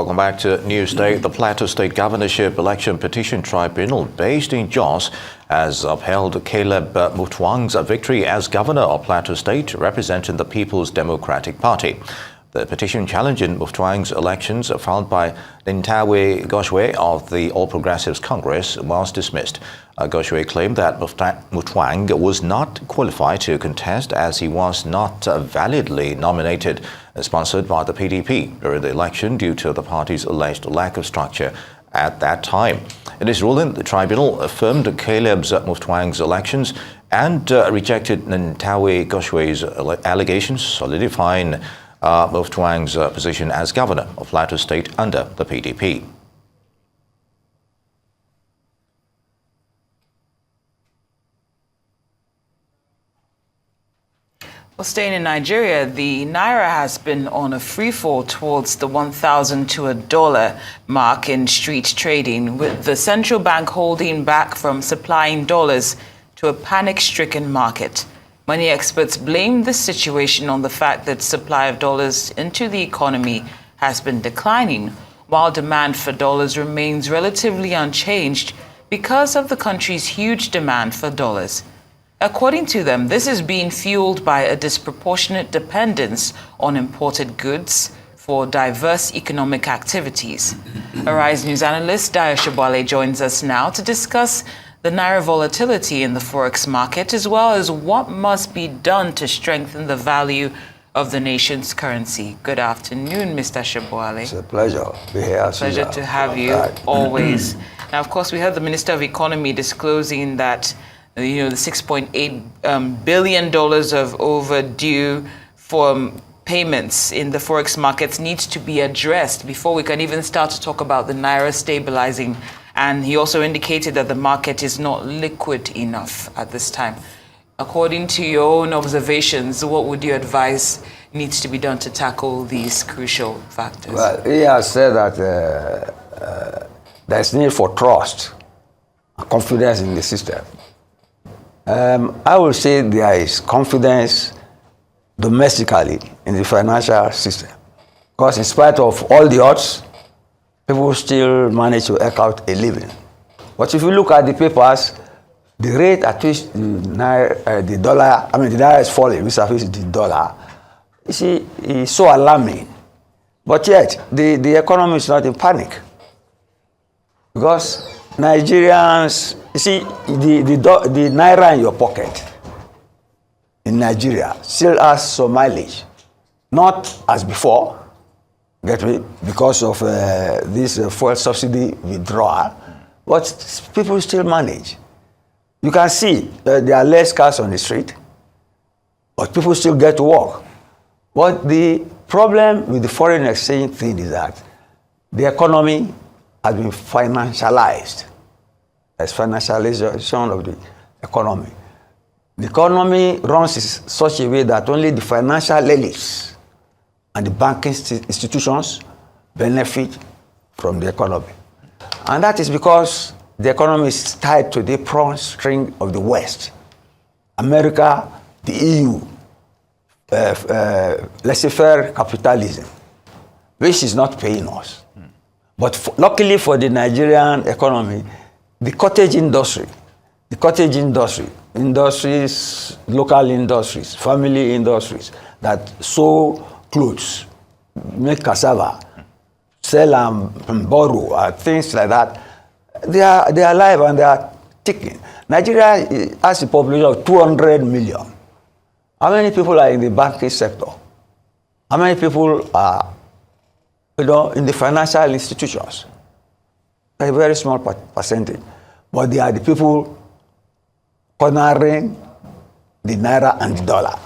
Welcome back to Newsday. The Plateau State Governorship Election Petition Tribunal based in Jos has upheld Caleb Mutfwang's victory as governor of Plateau State, representing the People's Democratic Party. The petition challenging Mutfwang's elections filed by Nintawe Goshwe of the All Progressives Congress was dismissed. Goshwe claimed that Mutfwang was not qualified to contest as he was not validly nominated, sponsored by the PDP during the election due to the party's alleged lack of structure at that time. In his ruling, the tribunal affirmed Caleb Mutfwang's elections and rejected Nintawe Goshwe's allegations, solidifying Mutfwang's position as governor of Plateau State under the PDP. Well, staying in Nigeria, the Naira has been on a free fall towards the 1,000 to $1 mark in street trading, with the central bank holding back from supplying dollars to a panic-stricken market. Money experts blame this situation on the fact that supply of dollars into the economy has been declining, while demand for dollars remains relatively unchanged because of the country's huge demand for dollars. According to them, this is being fueled by a disproportionate dependence on imported goods for diverse economic activities. Arise News analyst Dayo Sobowale joins us now to discuss the Naira volatility in the forex market, as well as what must be done to strengthen the value of the nation's currency. Good afternoon, Mr. Sobowale. It's a pleasure to be here. Pleasure to have you, always. Now, of course, we heard the Minister of Economy disclosing that the $6.8 billion of overdue for payments in the forex markets needs to be addressed before we can even start to talk about the Naira stabilizing. And he also indicated that the market is not liquid enough at this time. According to your own observations, what would you advise needs to be done to tackle these crucial factors? Well, he has said that there's need for trust and confidence in the system. I will say there is confidence domestically in the financial system, because in spite of all the odds, people still manage to eke out a living. But if you look at the papers, the rate at which the Naira is falling vis-a-vis the dollar, you see, is so alarming. But yet, the economy is not in panic, because Nigerians, you see, the Naira in your pocket in Nigeria still has some mileage. Not as before, get me, because of this fuel subsidy withdrawal, but people still manage. You can see there are less cars on the street, but people still get to work. But the problem with the foreign exchange thing is that the economy has been financialized. There's financialization of the economy. The economy runs in such a way that only the financial elites and the banking institutions benefit from the economy. And that is because the economy is tied to the prawn string of the West. America, the EU, laissez-faire capitalism, which is not paying us. But luckily for the Nigerian economy, the cottage industries, local industries, family industries that sew clothes, make cassava, sell and borrow, things like that, they are alive and they are ticking. Nigeria has a population of 200 million. How many people are in the banking sector? How many people are, in the financial institutions? A very small percentage. But they are the people cornering the Naira and the dollar.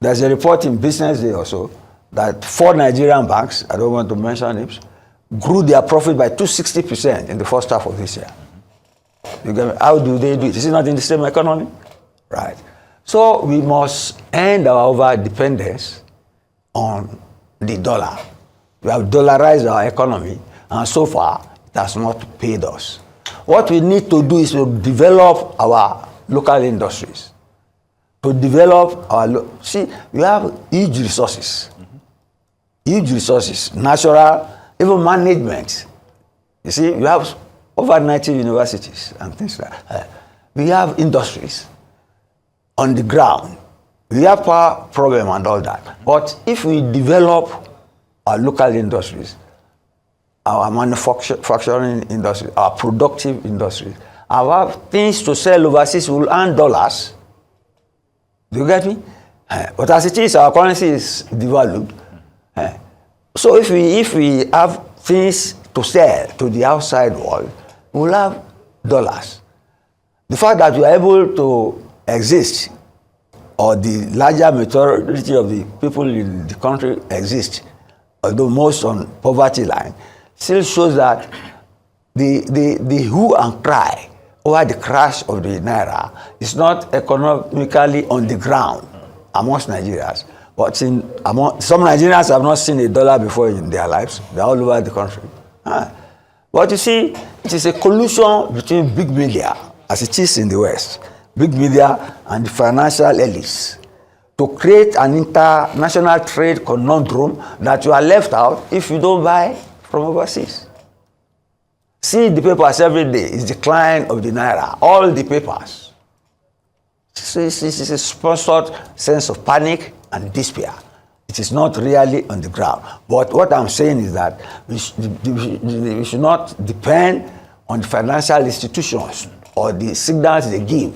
There's a report in Business Day also that 4 Nigerian banks, I don't want to mention names, grew their profit by 260% in the first half of this year. You get me? How do they do it? Is it not in the same economy? Right. So we must end our over-dependence on the dollar. We have dollarized our economy, and so far, it has not paid us. What we need to do is to develop our local industries. To develop our, see, we have huge resources. huge resources, natural, even management. You see, you have over 90 universities and things like that. We have industries on the ground. We have power problem and all that. But if we develop our local industries, our manufacturing industry, our productive industry, our things to sell overseas will earn dollars. Do you get me? But as it is, our currency is devalued. So if we have things to sell to the outside world, we'll have dollars. The fact that we are able to exist, or the larger majority of the people in the country exist, although most on poverty line, still shows that the hue and cry over the crash of the Naira is not economically on the ground amongst Nigerians. But some Nigerians have not seen a dollar before in their lives. They're all over the country. But you see, it is a collusion between big media, as it is in the West, big media and the financial elites, to create an international trade conundrum that you are left out if you don't buy from overseas. See the papers every day, it's decline of the Naira, all the papers. This is a sponsored sense of panic and despair. It is not really on the ground. But what I'm saying is that we should not depend on the financial institutions or the signals they give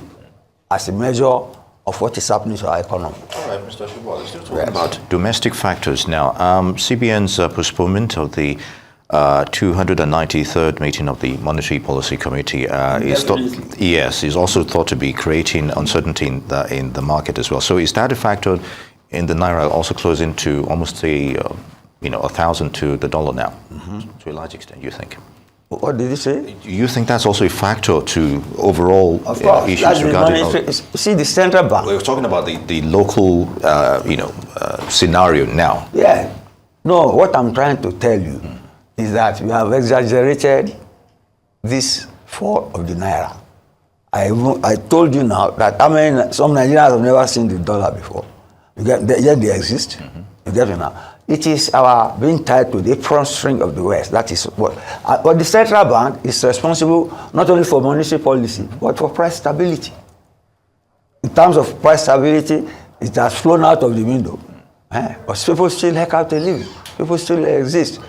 as a measure of what is happening to our economy. All right, Mr. Sobowale, still talking about domestic factors now. CBN's postponement of the 293rd meeting of the Monetary Policy Committee is also thought to be creating uncertainty in the market as well. So is that a factor in the Naira also closing to almost 1,000 to the dollar now, to a large extent, you think? What did you say? Do you think that's also a factor to overall issues regarding... See, the central bank... We're talking about the local, scenario now. Yeah. No, what I'm trying to tell you is that we have exaggerated this fall of the Naira. I told you now that some Nigerians have never seen the dollar before. Yet they exist. You get it now. It is our being tied to the apron string of the West. That is what. But the central bank is responsible not only for monetary policy, but for price stability. In terms of price stability, it has flown out of the window. But people still heck out a living. People still exist.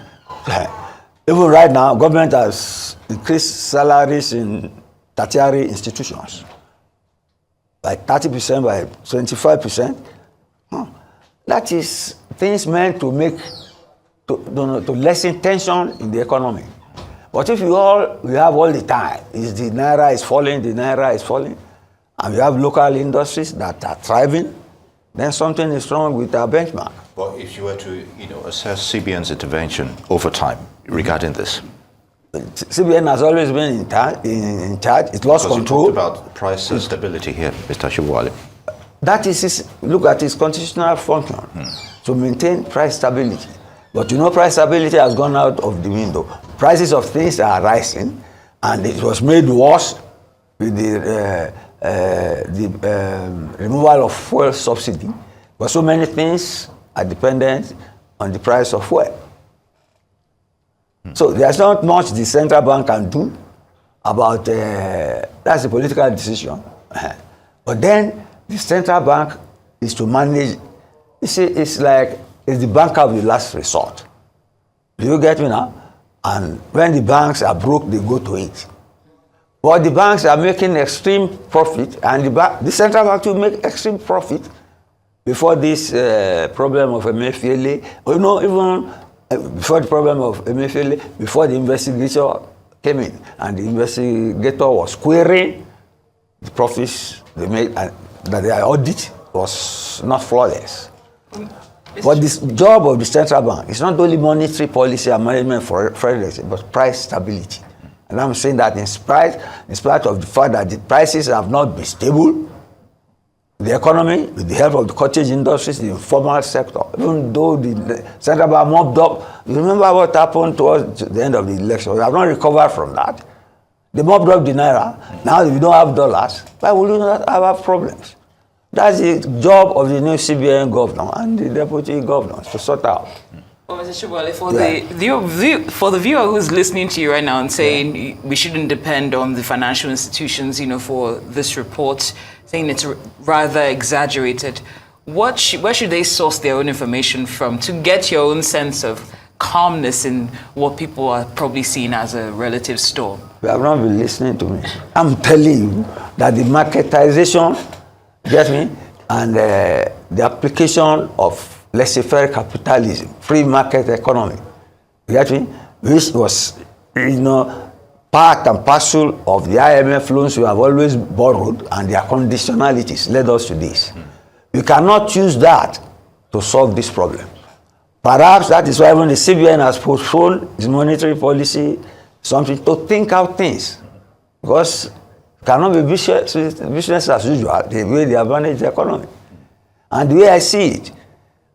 Even right now, government has increased salaries in tertiary institutions by 30%, by 25%. That is things meant to make, to lessen tension in the economy. But if we have all the time, is the Naira is falling, and we have local industries that are thriving, then something is wrong with our benchmark. But if you were to, assess CBN's intervention over time regarding this, CBN has always been in charge. It lost control. You talked about price stability here, Mr. Sobowale. That is look at its constitutional function to maintain price stability. But price stability has gone out of the window. Prices of things are rising, and it was made worse with the removal of fuel subsidy. But so many things are dependent on the price of fuel. So there's not much the central bank can do about that's a political decision. But then the central bank is to manage. You see, it's the bank of the last resort. Do you get me now? And when the banks are broke, they go to it. But the banks are making extreme profit, and the central bank will make extreme profit before this problem of Emefiele. Even before the problem of Emefiele, before the investigator came in, and the investigator was querying the profits they made, and that their audit was not flawless. But this job of the central bank is not only monetary policy and management for currency, but price stability. And I'm saying that in spite of the fact that the prices have not been stable, the economy, with the help of the cottage industries, the informal sector, even though the central bank mopped up, you remember what happened towards the end of the election? We have not recovered from that. They mopped up the Naira. Now if we don't have dollars, why would we not have problems? That's the job of the new CBN governor and the deputy governors to sort out. Oh, Mr. Sobowale, for the viewer who's listening to you right now and saying we shouldn't depend on the financial institutions, for this report, saying it's rather exaggerated, where should they source their own information from to get your own sense of calmness in what people are probably seeing as a relative storm? You have not been listening to me. I'm telling you that the marketization, get me, and the application of laissez-faire capitalism, free market economy, you get me, which was, part and parcel of the IMF loans we have always borrowed, and their conditionalities led us to this. You cannot use that to solve this problem. Perhaps that is why when the CBN has postponed its monetary policy, something to think out things, because it cannot be business as usual, the way they have managed the economy. And the way I see it,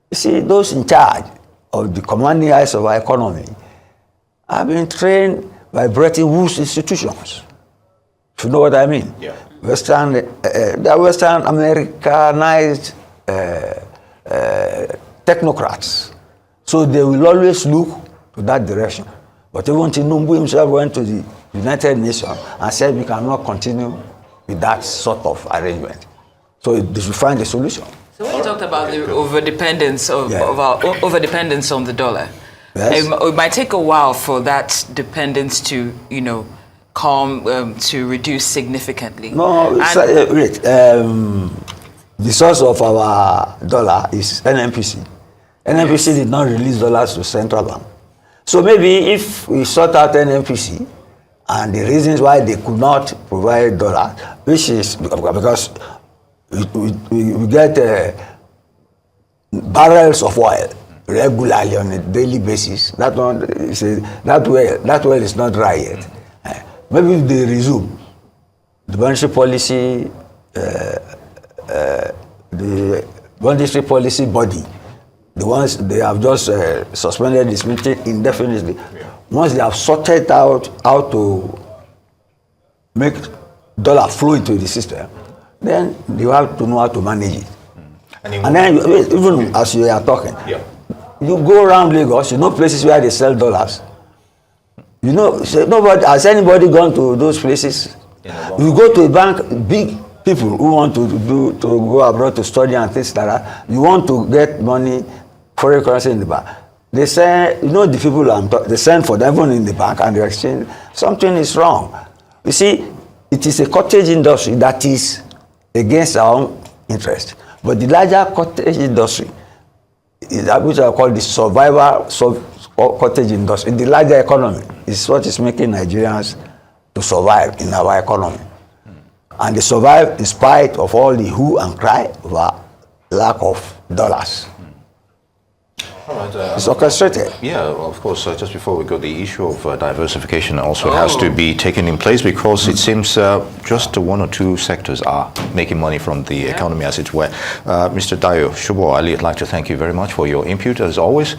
you see, those in charge of the commanding eyes of our economy have been trained by Bretton Woods institutions. If you know what I mean? Yeah. They're Western Americanized technocrats. So they will always look to that direction. But even Tinubu himself went to the United Nations and said we cannot continue with that sort of arrangement. So they should find a solution. So when you talked about the overdependence of our overdependence on the dollar, yes, it might take a while for that dependence to, calm, to reduce significantly. No, wait. The source of our dollar is NNPC. NNPC did not release dollars to central bank. So maybe if we sort out NNPC and the reasons why they could not provide dollar, which is because we get barrels of oil regularly on a daily basis. That one is that well is not dry yet. Maybe if they resume the monetary policy, the monetary policy body, the ones they have just suspended this meeting indefinitely. Yeah. Once they have sorted out how to make dollar flow into the system, then you have to know how to manage it. And then, even as you are talking, you go around Lagos, places where they sell dollars. Has anybody gone to those places? You go to a bank, big people who want to go abroad to study and things like that, you want to get money, foreign currency in the bank. They say, the people they send for them even in the bank and they exchange. Something is wrong. You see, it is a cottage industry that is against our own interest. But the larger cottage industry, which I call the survival cottage industry, the larger economy, is what is making Nigerians to survive in our economy. And they survive in spite of all the hue and cry of our lack of dollars. All right, it's orchestrated. Yeah, of course. Just before we go, the issue of diversification also has to be taken in place, because it seems just one or two sectors are making money from the economy, as it were. Mr. Dayo Sobowale, I'd like to thank you very much for your input, as always.